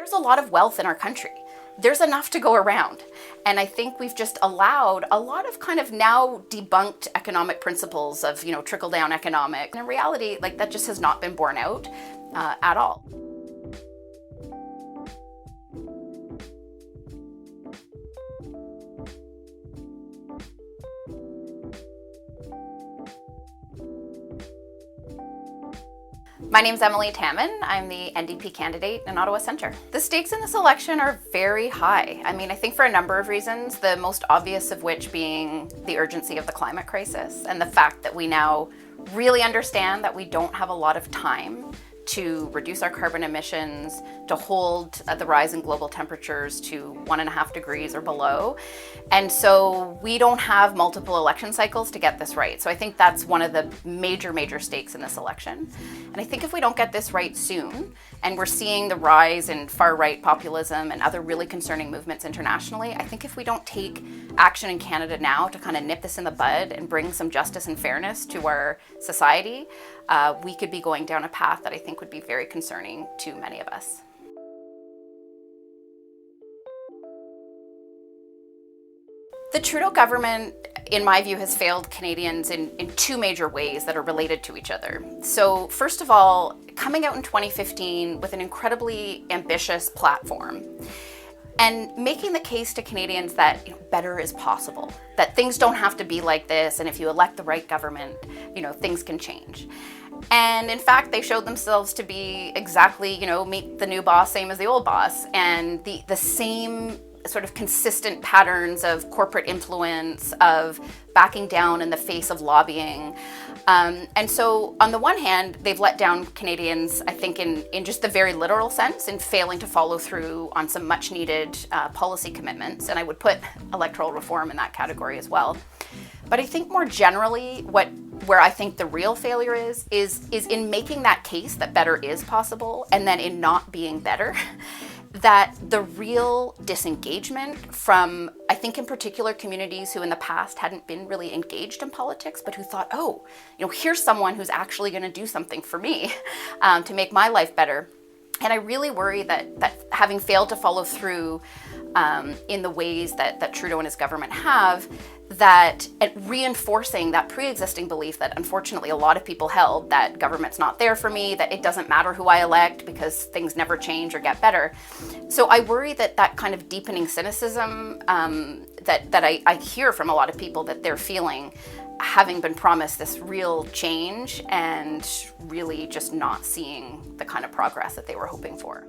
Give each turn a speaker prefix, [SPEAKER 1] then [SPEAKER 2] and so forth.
[SPEAKER 1] there's a lot of wealth in our country. There's enough to go around. And I think we've just allowed a lot of kind of now debunked economic principles of, trickle-down economic. And in reality, that just has not been borne out at all. My name's Emilie Taman. I'm the NDP candidate in Ottawa-Centre. The stakes in this election are very high. I think for a number of reasons, the most obvious of which being the urgency of the climate crisis and the fact that we now really understand that we don't have a lot of time to reduce our carbon emissions, to hold the rise in global temperatures to 1.5 degrees or below. And so we don't have multiple election cycles to get this right. So I think that's one of the major stakes in this election. And I think if we don't get this right soon, and we're seeing the rise in far-right populism and other really concerning movements internationally, I think if we don't take action in Canada now to kind of nip this in the bud and bring some justice and fairness to our society, we could be going down a path that I think would be very concerning to many of us. The Trudeau government, in my view, has failed Canadians in two major ways that are related to each other. So first of all, coming out in 2015 with an incredibly ambitious platform and making the case to Canadians that better is possible, that things don't have to be like this, and if you elect the right government, things can change. And in fact, they showed themselves to be exactly, meet the new boss, same as the old boss, and the same sort of consistent patterns of corporate influence, of backing down in the face of lobbying. And so on the one hand, they've let down Canadians, I think, in just the very literal sense, in failing to follow through on some much needed policy commitments. And I would put electoral reform in that category as well. But I think more generally, where I think the real failure is in making that case that better is possible, and then in not being better. That the real disengagement from, I think in particular, communities who in the past hadn't been really engaged in politics, but who thought, here's someone who's actually going to do something for me to make my life better. And I really worry that having failed to follow through in the ways that Trudeau and his government have, that reinforcing that pre-existing belief that unfortunately a lot of people held, that government's not there for me, that it doesn't matter who I elect because things never change or get better. So I worry that kind of deepening cynicism that I hear from a lot of people that they're feeling, having been promised this real change and really just not seeing the kind of progress that they were hoping for.